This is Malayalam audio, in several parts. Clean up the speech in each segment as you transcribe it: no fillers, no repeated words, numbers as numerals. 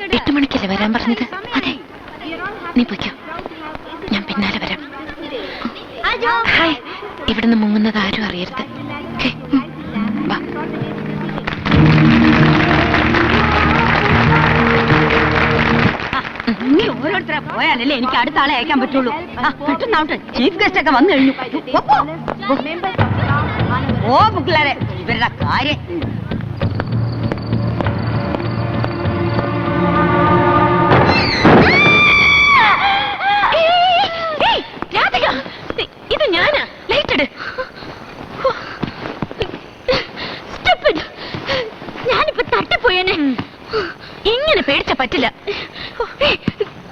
8 മണിക്കല്ലേ വരാൻ പറഞ്ഞത്? അതെ, നീ പൊയ്ക്കോ, ഞാൻ പിന്നാലെ വരാം. ഹായ്, ഇവിടുന്ന് മുങ്ങുന്നത് ആരും അറിയരുത്. വാ. നീ ഓരോരുത്തരെ പോയാലല്ലേ എനിക്ക് അടുത്ത ആളെ അയക്കാൻ പറ്റുള്ളൂ. പെട്ടെന്നാവട്ടെ, ചീഫ് ഗസ്റ്റ് ഒക്കെ വന്നു കഴിഞ്ഞു. ഓ പിള്ളേരെ, ഇവരുടെ കാര്യം. ഇത് ഞാനാ. ലൈറ്റ് ഇട്. ഞാനിപ്പോ തട്ടിപ്പോയേനെ. ഇങ്ങനെ പേടിച്ച പറ്റില്ല.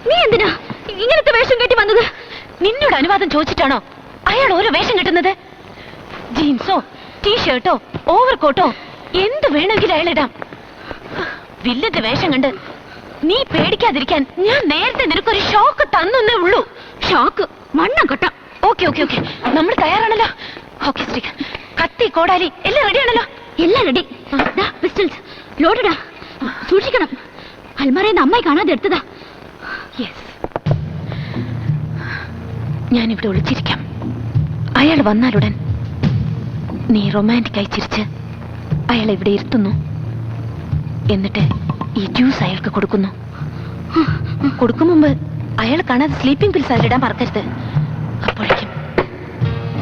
നീ എന്തിനാ ഇങ്ങനത്തെ വേഷം കെട്ടി വന്നത്? നിന്നോട് അനുവാദം ചോദിച്ചിട്ടാണോ അയാൾ ഓരോ വേഷം കെട്ടുന്നത്? ജീൻസോ ടീഷർട്ടോ ഓവർകോട്ടോ എന്ത് വേണമെങ്കിലും അയാളിടാം. വില്ലന്റെ വേഷം കണ്ട് നീ പേടിക്കാതിരിക്കാൻ ഞാൻ നേരത്തെ നിനക്കൊരു ഷോക്ക് തന്നേ ഉള്ളൂ. ഷോക്ക് മണ്ണം കെട്ടാം. ഓക്കെ ഓക്കെ ഓക്കെ, നമ്മൾ തയ്യാറാണല്ലോ. ഓക്കെ സ്ത്രീക്ക്, കത്തി കോടാലി എല്ലാം റെഡിയാണല്ലോ? എല്ലാം റെഡി. പിസ്റ്റൾസ് ലോഡഡാ. സൂക്ഷിക്കണം, അൽമാരയിൽ അമ്മായി കാണാതെ എടുത്തതാ. യെസ്, ഞാനിവിടെ ഒളിച്ചിരിക്കാം. അയാൾ വന്നാലുടൻ നീ റൊമാൻറ്റിക്കായി ചിരിച്ച് അയാളെ ഇവിടെ ഇരുത്തുന്നു. എന്നിട്ട് ഈ ജ്യൂസ് അയാൾക്ക് കൊടുക്കുന്നു. കൊടുക്കും മുമ്പ് അയാൾ കാണാതെ സ്ലീപ്പിംഗ് പിൽസ് അതിലിടാൻ മറക്കരുത്. അപ്പോഴേക്കും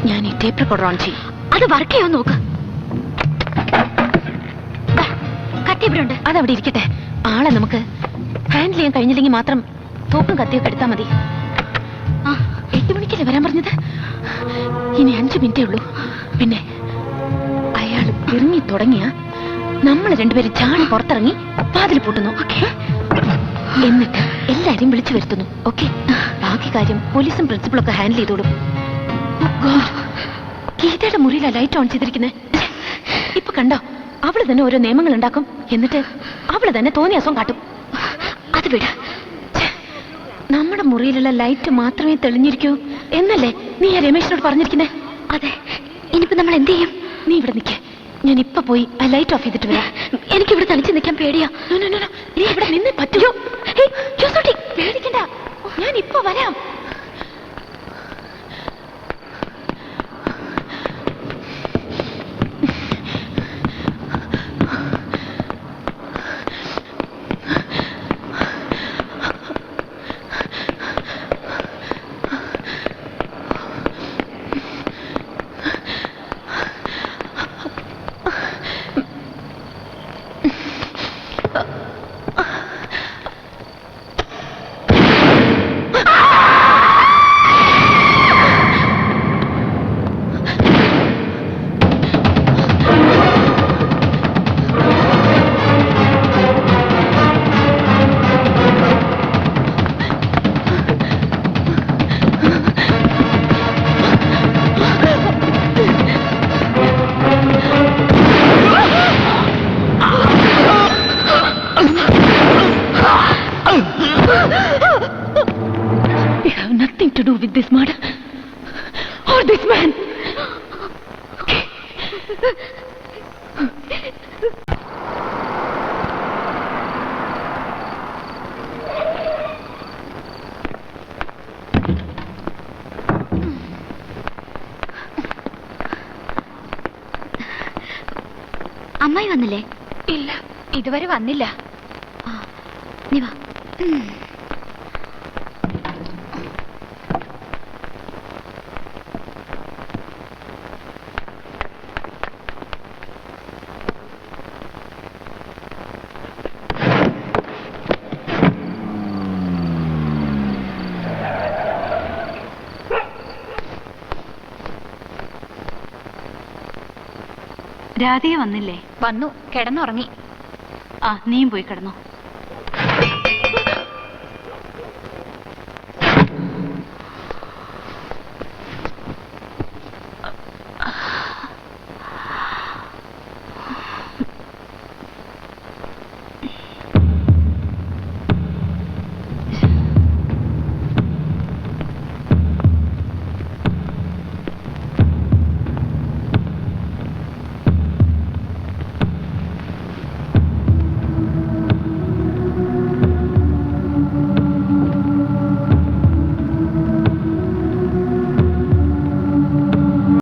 ഞാൻ ഈ ടേപ്പ് റെക്കോർഡർ ഓൺ ചെയ്യും. അത് വർക്ക് ചെയ്യാൻ നോക്ക്. കത്തി ഇവിടെ ഉണ്ട്, അതവിടെ ഇരിക്കട്ടെ. ആളെ നമുക്ക് ഹാൻഡിൽ ചെയ്യാൻ കഴിഞ്ഞില്ലെങ്കിൽ മാത്രം തോക്കും കത്തിയൊക്കെ എടുത്താൽ മതി. 8 മണിക്കല്ലേ വരാൻ പറഞ്ഞത്? ഇനി 5 മിനിറ്റേ ഉള്ളൂ. പിന്നെ അയാൾ ഇറങ്ങി തുടങ്ങിയ നമ്മൾ രണ്ടുപേരും ചാടി പുറത്തിറങ്ങി വാതിൽ പൂട്ടുന്നു. ഓക്കെ? എന്നിട്ട് എല്ലാരെയും വിളിച്ചു വരുത്തുന്നു. ഓക്കെ? ബാക്കി കാര്യം പോലീസും പ്രിൻസിപ്പളും ഒക്കെ ഹാൻഡിൽ ചെയ്തോളും. ഗീതയുടെ മുറിയിലാ ലൈറ്റ് ഓൺ ചെയ്തിരിക്കുന്നത്. ഇപ്പൊ കണ്ടോ, അവള് തന്നെ ഓരോ നിയമങ്ങൾ ഉണ്ടാക്കും. എന്നിട്ട് അവള് തന്നെ തോന്നിയ അസുഖം കാട്ടും. അത് വിട. നമ്മുടെ മുറിയിലുള്ള ലൈറ്റ് മാത്രമേ തെളിഞ്ഞിരിക്കൂ എന്നല്ലേ നീ ആ രമേശിനോട് പറഞ്ഞിരിക്കുന്നേ? അതെ. ഇനിയിപ്പോ നമ്മൾ എന്ത് ചെയ്യും? നീ ഇവിടെ നിൽക്കേ, ഞാൻ ഇപ്പൊ പോയി ആ ലൈറ്റ് ഓഫ് ചെയ്തിട്ട് വരാം. എനിക്കിവിടെ തനിച്ച് നിൽക്കാൻ പേടിയാ. നീ ഇവിടെ നിന്നേ പറ്റുമോ? പേടിക്കണ്ട, ഞാൻ ഇപ്പൊ വരാം. We have nothing to do with this murder or this man. Okay. അമ്മായി വന്നില്ലേ? ഇല്ല, ഇതുവരെ വന്നില്ല. നീ വാ. രാധിക വന്നില്ലേ? വന്നു, കിടന്നുറങ്ങി. നീയും പോയി കിടന്നോ.